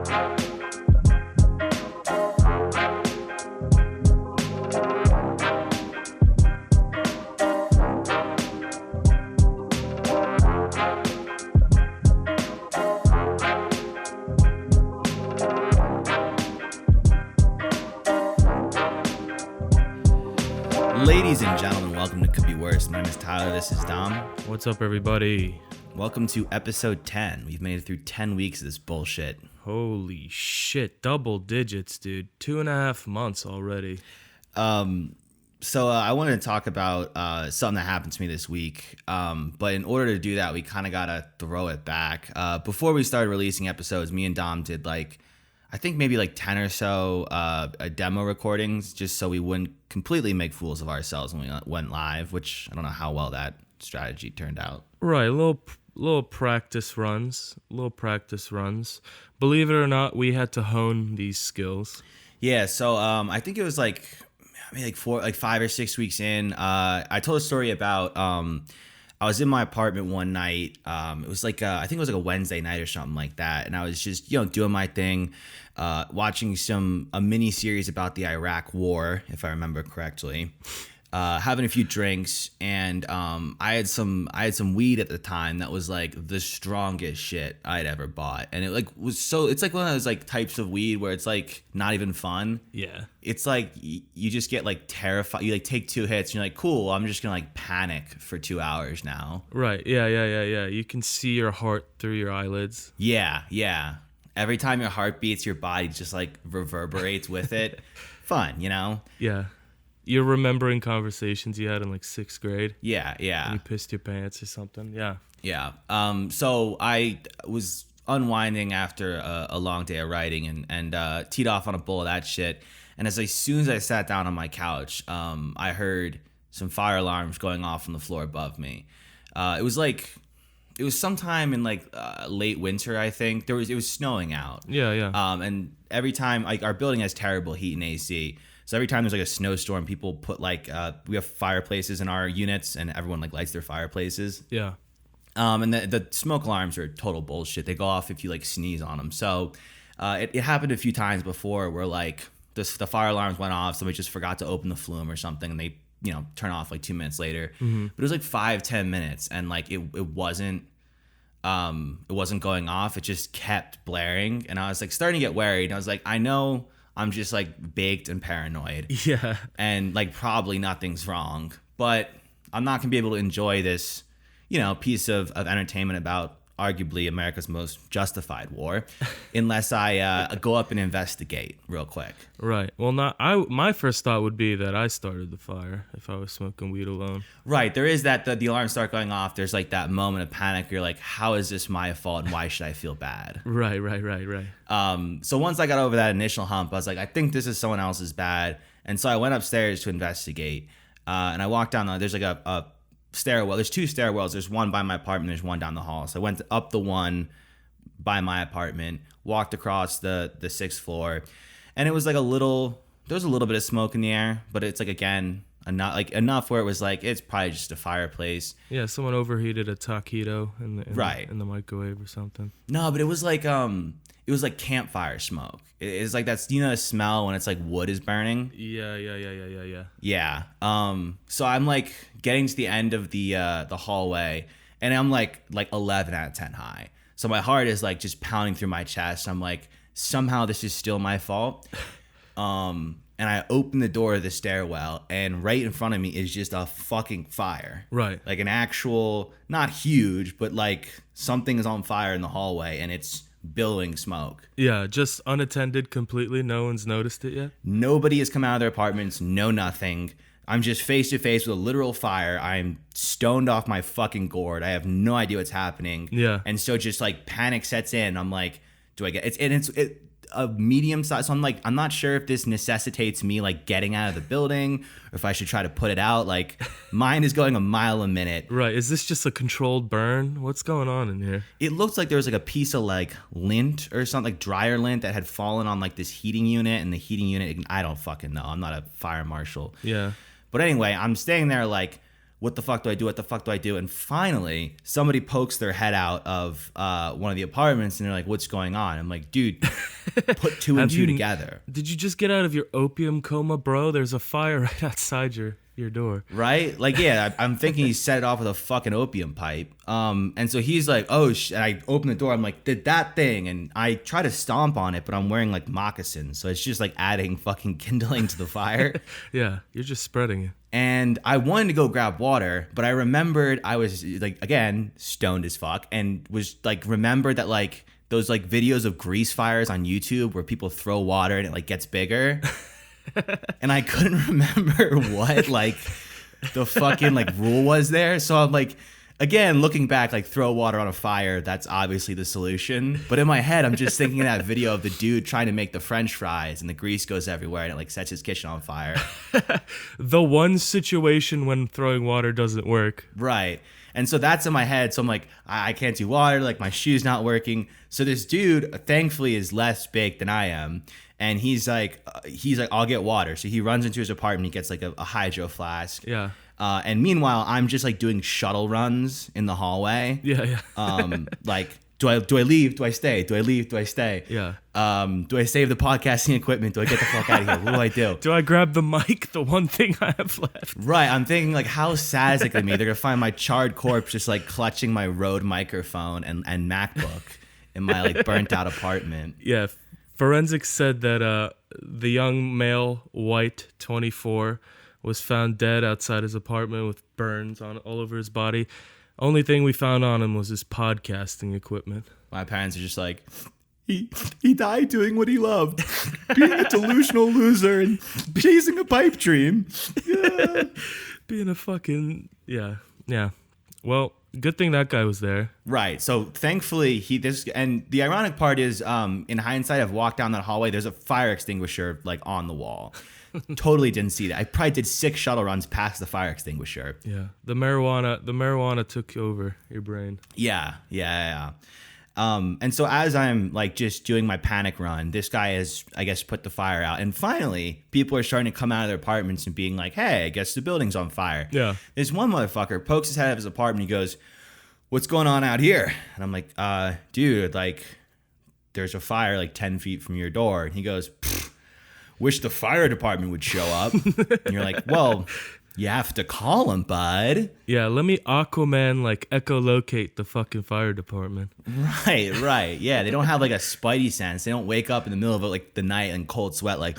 Ladies and gentlemen, welcome to Could Be Worse. My name is Tyler. This is Dom. What's up, everybody? Welcome to episode 10. We've made it through 10 weeks of this bullshit. Holy shit. Double digits, dude. 2.5 months already. So I wanted to talk about something that happened to me this week. But in order to do that, we kind of got to throw it back. Before we started releasing episodes, me and Dom did I think maybe 10 or so demo recordings just so we wouldn't completely make fools of ourselves when we went live, which I don't know how well that strategy turned out. Right, little practice runs. Believe it or not, we had to hone these skills. Yeah, so I think it was maybe 5 or 6 weeks in. I told a story about I was in my apartment one night. It was I think it was a Wednesday night or something like that, and I was just doing my thing, watching a mini series about the Iraq War, if I remember correctly. Having a few drinks, and I had some weed at the time that was the strongest shit I'd ever bought, and it was so it's one of those types of weed where it's not even fun. Yeah, it's you just get terrified. You take 2 hits, and you're cool. I'm just gonna panic for 2 hours now. Right. Yeah. You can see your heart through your eyelids. Yeah. Every time your heart beats, your body just reverberates with it. Fun, Yeah. You're remembering conversations you had in 6th grade. Yeah. And you pissed your pants or something. Yeah. Yeah. So I was unwinding after a long day of writing and teed off on a bowl of that shit. And as soon as I sat down on my couch, I heard some fire alarms going off on the floor above me. It was sometime in late winter, I think. It was snowing out. Yeah. And every time our building has terrible heat and AC. So every time there's a snowstorm, people put we have fireplaces in our units, and everyone lights their fireplaces. Yeah. And the smoke alarms are total bullshit. They go off if you sneeze on them. So it happened a few times before where the fire alarms went off. Somebody just forgot to open the flume or something, and they turn off 2 minutes later. Mm-hmm. But it was 5-10 minutes, and it wasn't going off. It just kept blaring, and I was starting to get worried. I was I know I'm just baked and paranoid. Yeah. And probably nothing's wrong, but I'm not gonna be able to enjoy this, piece of entertainment about arguably America's most justified war unless I go up and investigate real quick. Right. Well, my first thought would be that I started the fire if I was smoking weed alone. Right. There is that the alarms start going off. There's that moment of panic. You're how is this my fault and why should I feel bad? Right. So once I got over that initial hump, I was I think this is someone else's bad. And so I went upstairs to investigate. And I walked down there's a stairwell. There's 2 stairwells. There's one by my apartment. There's one down the hall. So I went up the one by my apartment, walked across the 6th floor, and it was there was a little bit of smoke in the air, but it's again enough where it was it's probably just a fireplace. Yeah, someone overheated a taquito in the microwave or something. No, but it was it was campfire smoke. It's that's the smell when it's wood is burning. Yeah. Yeah. So I'm getting to the end of the hallway, and I'm 11 out of 10 high. So my heart is just pounding through my chest. I'm somehow this is still my fault. And I open the door of the stairwell, and right in front of me is just a fucking fire. Right. An actual, not huge, but something is on fire in the hallway, and it's billowing smoke. Yeah, just unattended completely. No one's noticed it yet. Nobody has come out of their apartments. No nothing. I'm just face to face with a literal fire. I'm stoned off my fucking gourd. I have no idea what's happening. Yeah. And so just panic sets in. I'm do I get it's a medium size? So I'm not sure if this necessitates me getting out of the building, or if I should try to put it out. Mine is going a mile a minute. Right. Is this just a controlled burn? What's going on in here? It looks like there was a piece of lint or something, dryer lint that had fallen on this heating unit, and the heating unit, I don't fucking know. I'm not a fire marshal. Yeah. But anyway, I'm staying there what the fuck do I do? What the fuck do I do? And finally, somebody pokes their head out of one of the apartments, and they're like, "What's going on?" I'm like, "Dude, put two and two together." Did you just get out of your opium coma, bro? There's a fire right outside your door. Right? Like, yeah, I'm thinking he set it off with a fucking opium pipe. And so he's like, "Oh," and I open the door. I'm like, "Did that thing?" And I try to stomp on it, but I'm wearing like moccasins, so it's just like adding fucking kindling to the fire. Yeah, you're just spreading it. And I wanted to go grab water, but I remembered I was like, again, stoned as fuck, and was like, remembered that like those like videos of grease fires on YouTube where people throw water and it like gets bigger. And I couldn't remember what like the fucking like rule was there. So I'm like, again, looking back, like throw water on a fire, that's obviously the solution. But in my head, I'm just thinking of that video of the dude trying to make the French fries and the grease goes everywhere and it like sets his kitchen on fire. The one situation when throwing water doesn't work. Right. And so that's in my head. So I'm like, I can't do water. Like my shoe's not working. So this dude, thankfully, is less baked than I am. And he's like, I'll get water. So he runs into his apartment. He gets like a hydro flask. Yeah. And meanwhile, I'm just like doing shuttle runs in the hallway. Yeah. Like, do I leave? Do I stay? Do I leave? Do I stay? Yeah. Do I save the podcasting equipment? Do I get the fuck out of here? What do I do? Do I grab the mic? The one thing I have left. Right. I'm thinking like, how sad is it gonna be? They're gonna find my charred corpse just like clutching my Rode microphone and MacBook in my like burnt out apartment. Yeah. Forensics said that the young male, white, 24, was found dead outside his apartment with burns all over his body. Only thing we found on him was his podcasting equipment. My parents are just like, he died doing what he loved, being a delusional loser and chasing a pipe dream. Yeah. Being a fucking yeah. Well, good thing that guy was there. Right. So thankfully and the ironic part is, in hindsight, I've walked down that hallway. There's a fire extinguisher like on the wall. Totally didn't see that. I probably did 6 shuttle runs past the fire extinguisher. Yeah. The marijuana took over your brain. Yeah. And so as I'm like just doing my panic run, this guy has, I guess, put the fire out. And finally, people are starting to come out of their apartments and being like, "Hey, I guess the building's on fire." Yeah. This one motherfucker pokes his head out of his apartment. He goes, "What's going on out here?" And I'm like, dude, like there's a fire like 10 feet from your door. And he goes, "Wish the fire department would show up." And you're like, well, you have to call him, bud. Yeah, let me Aquaman like echolocate the fucking fire department. Right. Yeah, they don't have like a spidey sense. They don't wake up in the middle of like the night in cold sweat like,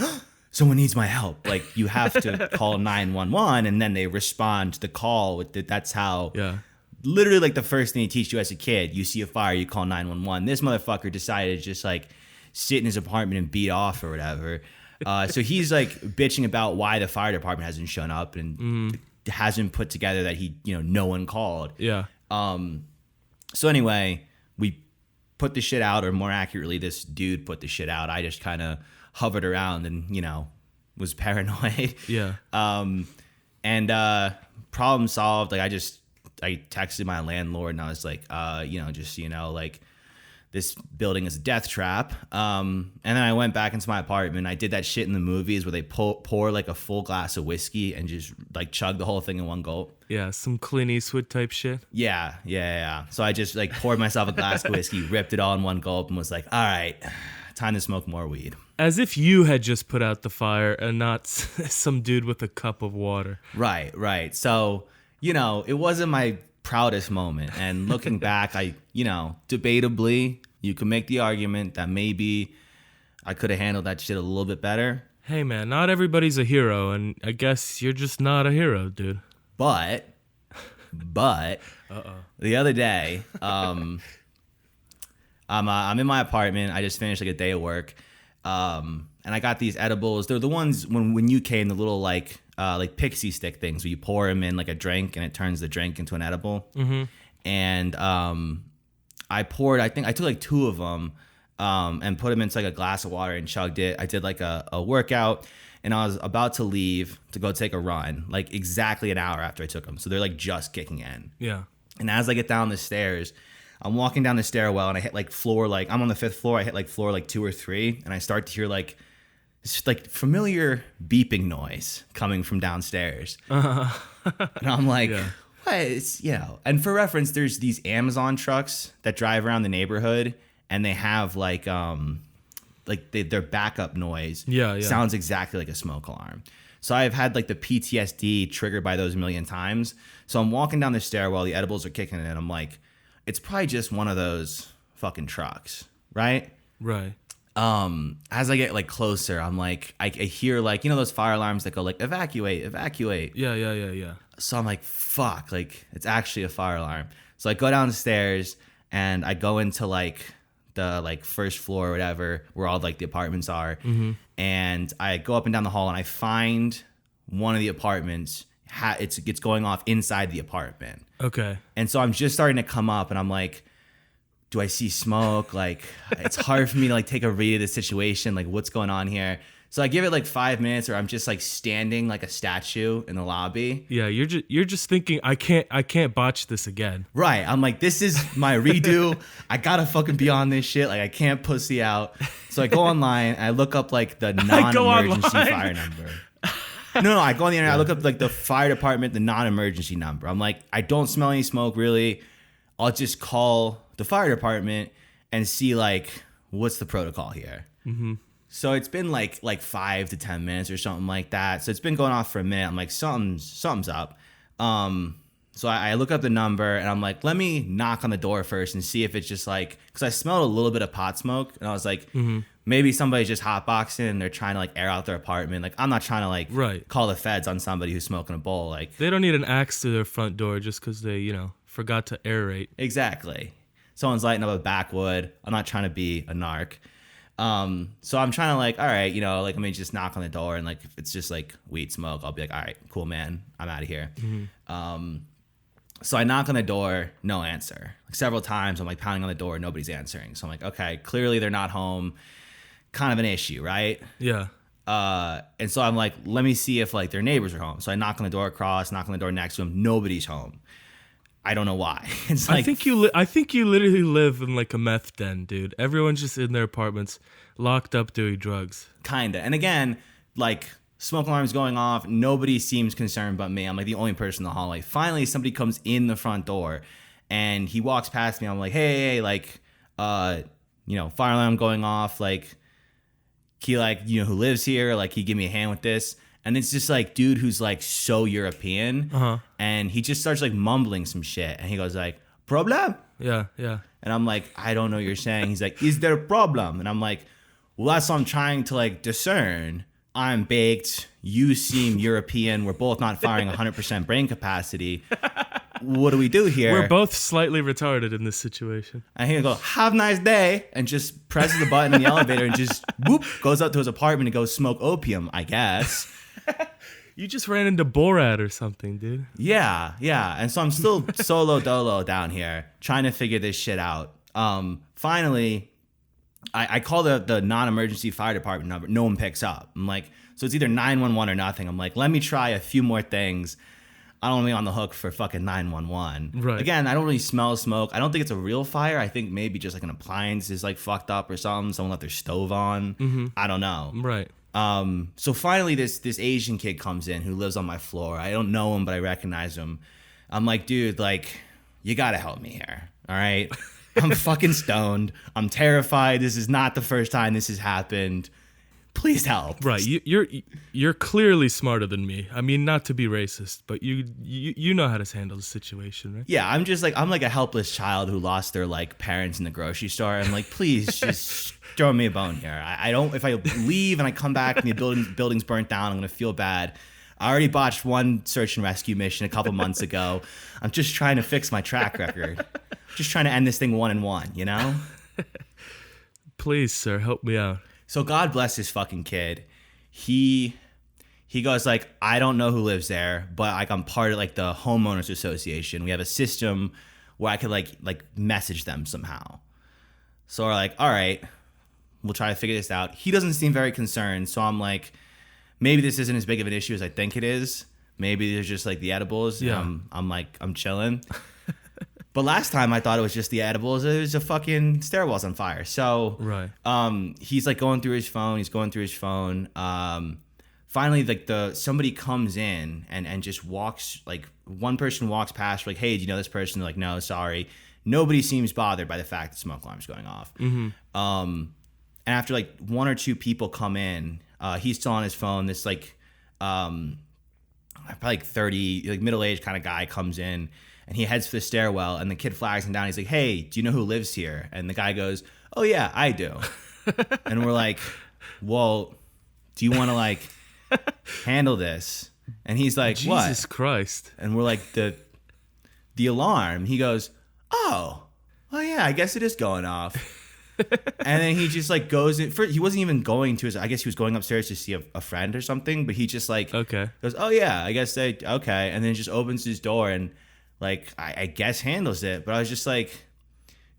someone needs my help. Like you have to call 911 and then they respond to the call. That's how. Yeah. Literally like the first thing they teach you as a kid. You see a fire, you call 911. This motherfucker decided to just like sit in his apartment and beat off or whatever. So he's like bitching about why the fire department hasn't shown up and hasn't put together that no one called. Yeah. So anyway, we put the shit out, or more accurately, this dude put the shit out. I just kind of hovered around and, was paranoid. Yeah. And problem solved. Like I texted my landlord and I was like, just so you know, like, this building is a death trap. And then I went back into my apartment. I did that shit in the movies where they pour like a full glass of whiskey and just like chug the whole thing in one gulp. Yeah, some Clint Eastwood type shit. Yeah. So I just like poured myself a glass of whiskey, ripped it all in one gulp, and was like, all right, time to smoke more weed. As if you had just put out the fire and not some dude with a cup of water. Right. So, it wasn't my proudest moment. And looking back, debatably, you can make the argument that maybe I could have handled that shit a little bit better. Hey man, not everybody's a hero, and I guess you're just not a hero, dude. But the other day, I'm in my apartment. I just finished like a day of work, and I got these edibles. They're the ones when you came, the little like pixie stick things where you pour them in like a drink and it turns the drink into an edible. Mm-hmm. And I took like 2 of them and put them into like a glass of water and chugged it. I did like a workout, and I was about to leave to go take a run, like exactly an hour after I took them. So they're like just kicking in. Yeah. And as I get down the stairs, I'm walking down the stairwell and I hit like floor, like I'm on the 5th floor. I hit like floor like 2 or 3, and I start to hear like this like familiar beeping noise coming from downstairs. And I'm like, Yeah. what? It's, and for reference, there's these Amazon trucks that drive around the neighborhood, and they have like their backup noise Yeah. sounds exactly like a smoke alarm. So I've had like the PTSD triggered by those a million times. So I'm walking down the stairwell, the edibles are kicking in, and I'm like, it's probably just one of those fucking trucks, right? Right. As I get like closer, I'm like, I hear like, those fire alarms that go like, evacuate, evacuate. Yeah. So I'm like, fuck, like it's actually a fire alarm. So I go downstairs and I go into like the like first floor or whatever, where all like the apartments are. And I go up and down the hall and I find one of the apartments, it's going off inside the apartment. Okay. And so I'm just starting to come up and I'm like, do I see smoke? Like, it's hard for me to like take a read of the situation. Like, what's going on here? So I give it like 5 minutes, or I'm just like standing like a statue in the lobby. Yeah, you're just thinking I can't botch this again. Right. I'm like, this is my redo. I gotta fucking be on this shit. Like, I can't pussy out. So I go online and I look up like the non-emergency fire number. No, I go on the internet. I look up like the fire department, the non-emergency number. I'm like, I don't smell any smoke really. I'll just call the fire department and see like what's the protocol here. So it's been like 5 to 10 minutes or something like that. So it's been going off for a minute. I'm like, something's up. So I look up the number and I'm like, let me knock on the door first and see if it's just like, because I smelled a little bit of pot smoke and I was like, maybe somebody's just hotboxing and they're trying to like air out their apartment. Like, I'm not trying to like call the feds on somebody who's smoking a bowl. Like, they don't need an axe to their front door just because they forgot to aerate. Exactly. Someone's lighting up a backwood. I'm not trying to be a narc. So I'm trying to like, all right, like let me just knock on the door and like if it's just like weed smoke, I'll be like, all right, cool, man, I'm out of here. So I knock on the door, no answer. Like several times I'm like pounding on the door, nobody's answering. So I'm like, okay, clearly they're not home. Kind of an issue, right? Yeah. And so I'm like, let me see if like their neighbors are home. So I knock on the door across, knock on the door next to them, nobody's home. I don't know why. It's like, I think you literally live in like a meth den, dude. Everyone's just in their apartments, locked up doing drugs. Kinda. And again, like smoke alarms going off. Nobody seems concerned but me. I'm like the only person in the hallway. Finally, somebody comes in the front door, and he walks past me. I'm like, hey, like, fire alarm going off. Like, he like, who lives here? Like, he give me a hand with this. And it's just like dude who's like so European, and he just starts like mumbling some shit, and he goes like, "Problem?" Yeah. And I'm like, I don't know what you're saying. He's like, "Is there a problem?" And I'm like, well, that's what I'm trying to like discern. I'm baked. You seem European. We're both not firing 100% brain capacity. What do we do here? We're both slightly retarded in this situation. And he'll go, "Have a nice day," and just presses the button in the elevator and just whoop goes up to his apartment and goes smoke opium, I guess. You just ran into Borat or something, dude. Yeah. And so I'm still solo dolo down here trying to figure this shit out. Finally, I call the non-emergency fire department number. No one picks up. I'm like, so it's either 911 or nothing. I'm like, let me try a few more things. I don't want to be on the hook for fucking 911. Right. Again, I don't really smell smoke. I don't think it's a real fire. I think maybe just like an appliance is like fucked up or something. Someone left their stove on. I don't know. Right. So finally this Asian kid comes in who lives on my floor. I don't know him, but I recognize him. I'm like, dude, like, you gotta help me here. All right. I'm fucking stoned. I'm terrified. This is not the first time this has happened. Please help. Right. You're clearly smarter than me. I mean, not to be racist, but you know how to handle the situation, right? Yeah, I'm like a helpless child who lost their like parents in the grocery store. I'm like, please just throw me a bone here. I don't. If I leave and I come back and the building's burnt down, I'm gonna feel bad. I already botched one search and rescue mission a couple months ago. I'm just trying to fix my track record. Just trying to end this thing 1-1, Please, sir, help me out. So God bless this fucking kid. He goes like, I don't know who lives there, but like I'm part of like the homeowners association. We have a system where I could like message them somehow. So we're like, all right, we'll try to figure this out. He doesn't seem very concerned. So I'm like, maybe this isn't as big of an issue as I think it is. Maybe there's just like the edibles. Yeah. I'm chilling. But last time I thought it was just the edibles. It was a fucking stairwell's on fire. So Right. he's like going through his phone. He's going through his phone. Finally, like somebody comes in and just walks, like one person walks past, like, hey, do you know this person? They're like, no, sorry. Nobody seems bothered by the fact that smoke alarm's going off. And after like one or two people come in, he's still on his phone. This like probably like 30, like middle-aged kind of guy comes in, and he heads for the stairwell, and the kid flags him down. He's like, hey, do you know who lives here? And the guy goes, oh yeah, I do. And we're like, well, do you want to like handle this? And he's like, what? Jesus Christ. And we're like, the alarm. He goes, oh yeah, I guess it is going off. And then he just like goes in. He wasn't even going to his. I guess he was going upstairs to see a friend or something. But he just like goes, oh yeah, I guess okay. And then just opens his door and like I guess handles it. But I was just like,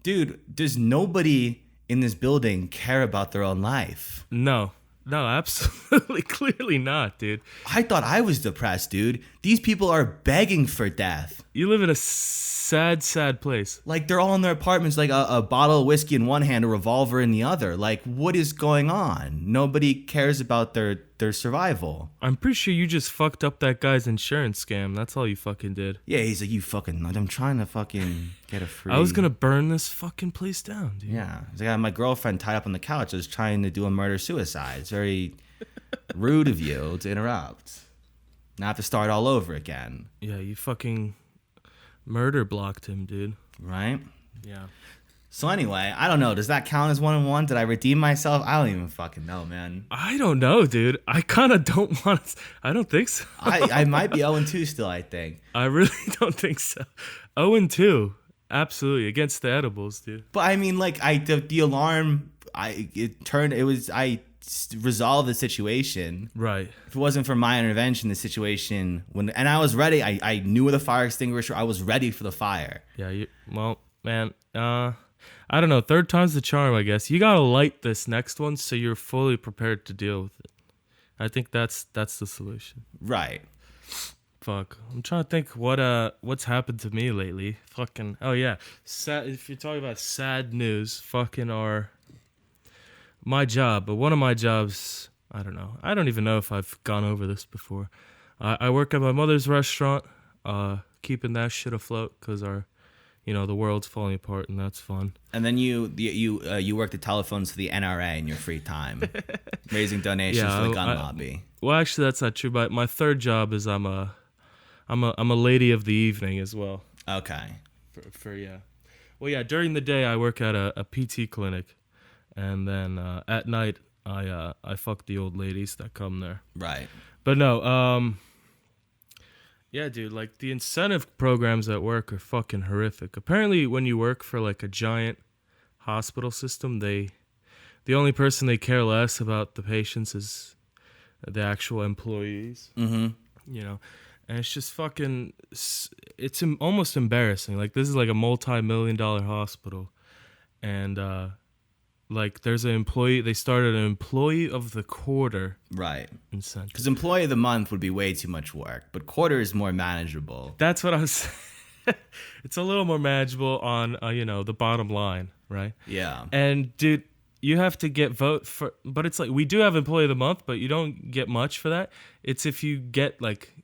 dude, does nobody in this building care about their own life? No, absolutely, clearly not, dude. I thought I was depressed, dude. These people are begging for death. You live in a sad place. Like they're all in their apartments, like a bottle of whiskey in one hand, a revolver in the other. Like, what is going on? Nobody cares about their survival. I'm pretty sure you just fucked up that guy's insurance scam. That's all you fucking did. Yeah, he's like, I'm trying to fucking get a free. I was gonna burn this fucking place down, dude. Yeah, he's like, I have my girlfriend tied up on the couch. I was trying to do a murder-suicide. It's very rude of you to interrupt. Now I have to start all over again. Yeah, you fucking murder blocked him, dude. Right? Yeah. So anyway, I don't know. Does that count as 1-1? Did I redeem myself? I don't even fucking know, man. I don't know, dude. I kind of don't want to. I don't think so. I might be 0-2 still, I think. I really don't think so. 0-2. Absolutely. Against the edibles, dude. But I mean, like, the alarm, I resolved the situation. Right. If it wasn't for my intervention, the situation, and I was ready. I knew with a fire extinguisher. I was ready for the fire. Yeah, well, man, I don't know. Third time's the charm, I guess. You gotta light this next one so you're fully prepared to deal with it. I think that's the solution. Right. Fuck. I'm trying to think what's happened to me lately. Fucking, oh yeah. If you're talking about sad news, fucking my job. But one of my jobs, I don't know. I don't even know if I've gone over this before. I work at my mother's restaurant, keeping that shit afloat because the world's falling apart, and that's fun. And then you work the telephones for the NRA in your free time, raising donations for the gun lobby. Well, actually, that's not true. But my third job is I'm a lady of the evening as well. Okay. Yeah. Well, yeah. During the day, I work at a PT clinic, and then at night, I fuck the old ladies that come there. Right. But no. Yeah, dude, like the incentive programs at work are fucking horrific. Apparently, when you work for like a giant hospital system, the only person they care less about the patients is the actual employees. Mm-hmm. And it's just fucking, it's almost embarrassing. Like, this is like a multi-million-dollar hospital, and like there's an employee. They started an employee of the quarter. Right. Incentive. Because employee of the month would be way too much work, but quarter is more manageable. That's what I was saying. It's a little more manageable on, the bottom line, right? Yeah. And, dude, you have to get vote for, but it's like, we do have employee of the month, but you don't get much for that. It's if you get, like,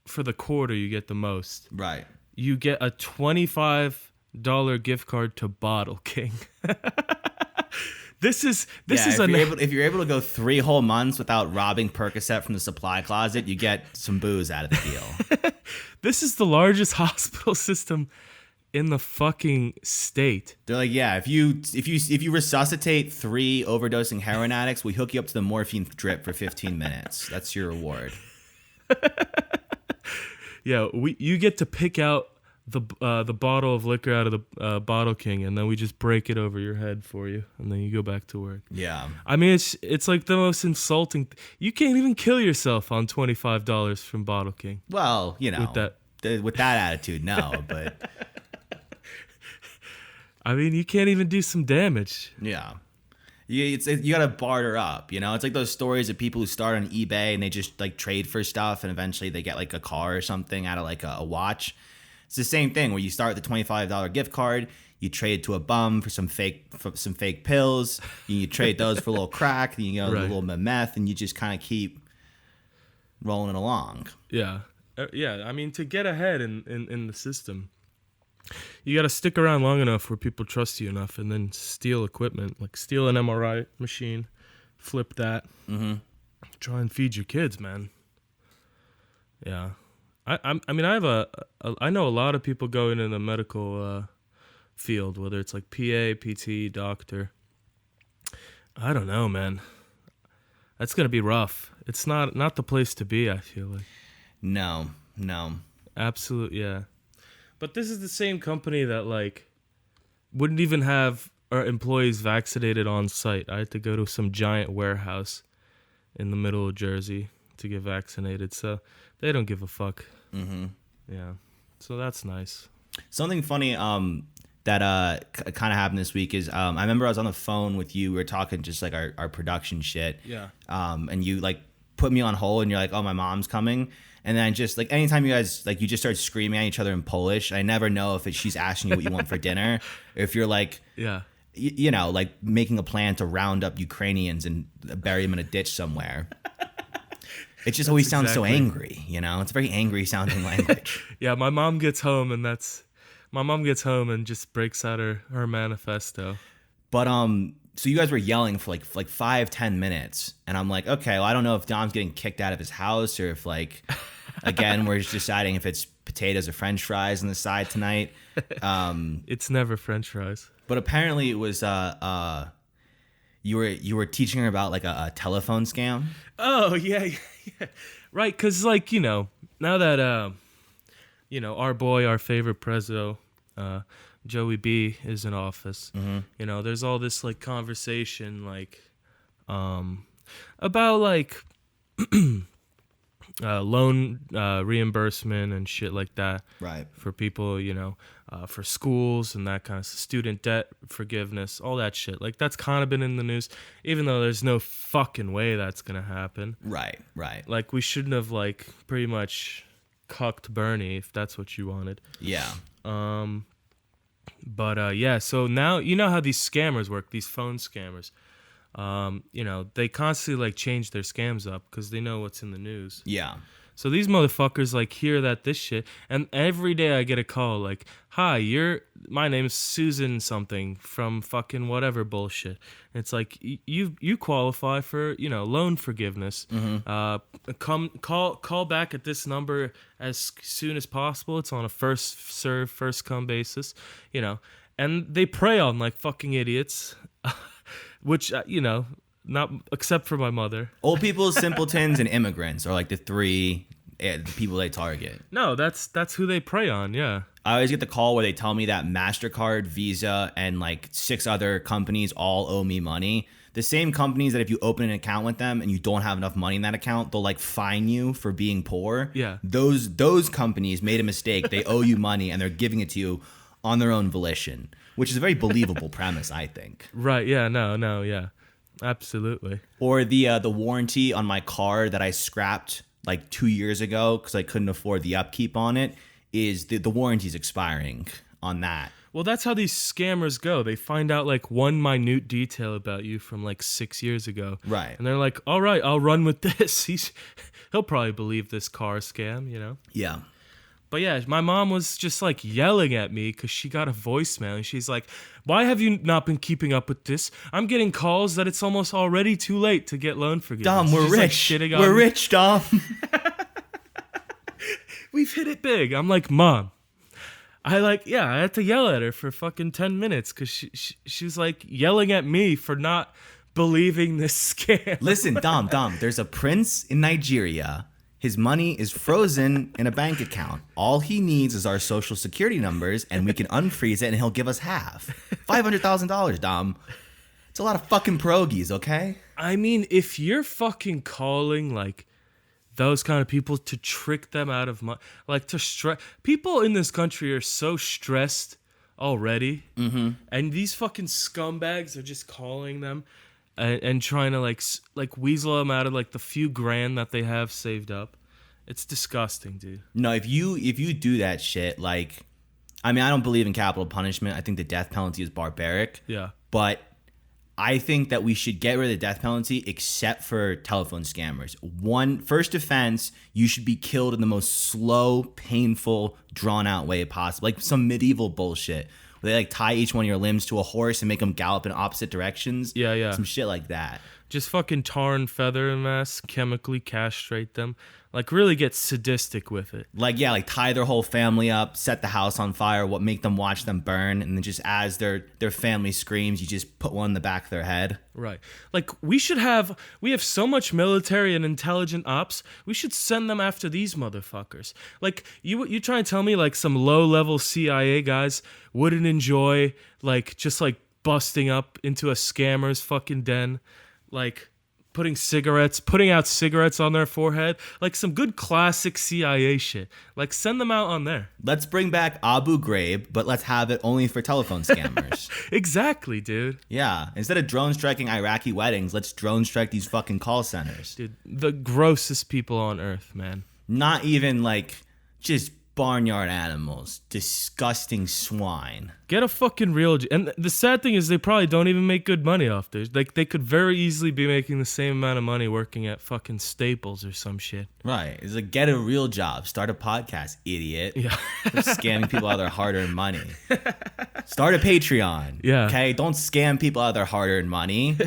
for the quarter, you get the most. Right. You get a $25 gift card to Bottle King. This is if you're able to go 3 whole months without robbing Percocet from the supply closet, you get some booze out of the deal. This is the largest hospital system in the fucking state. They're like, yeah, if you resuscitate 3 overdosing heroin addicts, we hook you up to the morphine drip for 15 minutes. That's your reward. Yeah, you get to pick out the bottle of liquor out of the Bottle King, and then we just break it over your head for you, and then you go back to work. Yeah. I mean, it's like the most insulting. You can't even kill yourself on $25 from Bottle King. Well, with that attitude, no, but I mean, you can't even do some damage. Yeah. You gotta barter up, It's like those stories of people who start on eBay and they just like trade for stuff, and eventually they get like a car or something out of like a watch. It's the same thing where you start with a $25 gift card, you trade to a bum for some fake pills, you trade those for a little crack, then you go a little meth, and you just kind of keep rolling it along. Yeah. Yeah, I mean, to get ahead in the system, you got to stick around long enough where people trust you enough, and then steal equipment, like steal an MRI machine, flip that, try and feed your kids, man. Yeah, I mean, I know a lot of people go into the medical field, whether it's like PA, PT, doctor. I don't know, man. That's gonna be rough. It's not the place to be, I feel like. No. Absolute, yeah. But this is the same company that, like, wouldn't even have our employees vaccinated on site. I had to go to some giant warehouse in the middle of Jersey to get vaccinated. So they don't give a fuck. Mm-hmm. Yeah. So that's nice. Something funny that kind of happened this week is I remember I was on the phone with you. We were talking just like our production shit. Yeah. And you like put me on hold and you're like, oh, my mom's coming. And then just like anytime you guys like you just start screaming at each other in Polish, I never know if she's asking you what you want for dinner, or if you're like, you know, like making a plan to round up Ukrainians and bury them in a ditch somewhere. It just always sounds so angry, you know. It's very angry sounding language. Yeah, my mom gets home and just breaks out her manifesto. But so you guys were yelling for like 5-10 minutes, and I'm like, okay, well, I don't know if Dom's getting kicked out of his house, or if like again we're just deciding if it's potatoes or French fries on the side tonight. It's never French fries. But apparently it was you were teaching her about like a telephone scam. Oh yeah. Right, because like, you know, now that you know, our favorite prezzo, Joey B is in office. You know, there's all this like conversation like about like loan reimbursement and shit like that, right, for people, you know, for schools and that kind of student debt forgiveness, all that shit. Like that's kind of been in the news, even though there's no fucking way that's gonna happen. Right. Like we shouldn't have like pretty much cucked Bernie if that's what you wanted. Yeah. But yeah, so now you know how these scammers work, these phone scammers. You know, they constantly like change their scams up because they know what's in the news. Yeah. So these motherfuckers like hear that this shit, and every day I get a call like, "Hi, my name's Susan something from fucking whatever bullshit." And it's like you qualify for, you know, loan forgiveness. Call back at this number as soon as possible. It's on a first serve, first come basis, you know. And they prey on like fucking idiots, which you know. Not except for my mother. Old people, simpletons, and immigrants are like the three people they target. No, that's who they prey on, yeah. I always get the call where they tell me that MasterCard, Visa, and like 6 other companies all owe me money. The same companies that if you open an account with them and you don't have enough money in that account, they'll like fine you for being poor. Yeah. Those companies made a mistake. They owe you money and they're giving it to you on their own volition, which is a very believable premise, I think. Right, yeah, no, yeah. Absolutely. Or the warranty on my car that I scrapped like 2 years ago because I couldn't afford the upkeep on it is the warranty's expiring on that. Well, that's how these scammers go. They find out like one minute detail about you from like 6 years ago. Right. And they're like, all right, I'll run with this. He'll probably believe this car scam, you know? Yeah. But yeah, my mom was just like yelling at me because she got a voicemail and she's like, "Why have you not been keeping up with this? I'm getting calls that it's almost already too late to get loan forgiveness." Dom, we're rich. Like, we're rich, Dom. We've hit it big. I'm like, Mom. I had to yell at her for fucking 10 minutes because she was like yelling at me for not believing this scam. Listen, Dom, there's a prince in Nigeria. His money is frozen in a bank account. All he needs is our social security numbers, and we can unfreeze it, and he'll give us half. $500,000, Dom. It's a lot of fucking pierogies, okay? I mean, if you're fucking calling, like, those kind of people to trick them out of money, like, to stress... People in this country are so stressed already, and these fucking scumbags are just calling them and trying to like weasel them out of like the few grand that they have saved up. It's disgusting, dude. No, if you do that shit, like, I mean, I don't believe in capital punishment. I think the death penalty is barbaric. Yeah. But I think that we should get rid of the death penalty except for telephone scammers. First offense, you should be killed in the most slow, painful, drawn-out way possible. Like some medieval bullshit. Where they like tie each one of your limbs to a horse and make them gallop in opposite directions. Yeah. Some shit like that. Just fucking tar and feather and mass, chemically castrate them. Like, really get sadistic with it. Like tie their whole family up, set the house on fire, make them watch them burn, and then just as their family screams, you just put one in the back of their head. Right. Like, we have so much military and intelligent ops, we should send them after these motherfuckers. Like, you try and tell me, like, some low-level CIA guys wouldn't enjoy, like, just, like, busting up into a scammer's fucking den, like, putting out cigarettes on their forehead, like some good classic CIA shit. Like, send them out on there. Let's bring back Abu Ghraib, but let's have it only for telephone scammers. Exactly, dude. Yeah. Instead of drone striking Iraqi weddings, let's drone strike these fucking call centers. Dude, the grossest people on earth, man. Not even like just barnyard animals. Disgusting swine. Get a fucking real... And the sad thing is they probably don't even make good money off this. Like, they could very easily be making the same amount of money working at fucking Staples or some shit. Right. It's like, get a real job. Start a podcast, idiot. Yeah. Scamming people out of their hard-earned money. Start a Patreon. Yeah. Okay? Don't scam people out of their hard-earned money.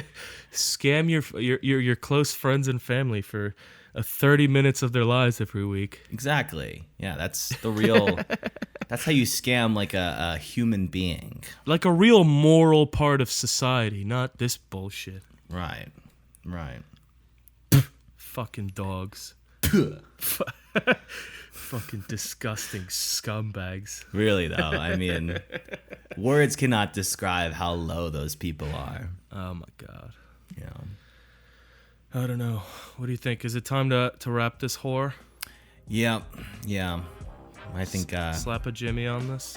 Scam your close friends and family for 30 minutes of their lives every week. Exactly. Yeah, that's the real... That's how you scam like a human being. Like a real moral part of society, not this bullshit. Right. Fucking dogs. Fucking disgusting scumbags. Really, though. I mean, words cannot describe how low those people are. Oh, my God. You know. I don't know. What do you think? Is it time to wrap this whore? Yeah. I think... slap a Jimmy on this?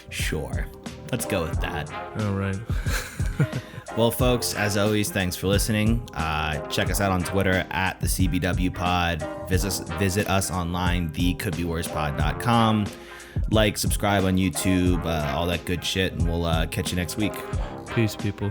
Sure. Let's go with that. All right. Well, folks, as always, thanks for listening. Check us out on Twitter at the CBW Pod. Visit us online, thecouldbeworspod.com. Like, subscribe on YouTube, all that good shit, and we'll catch you next week. Peace, people.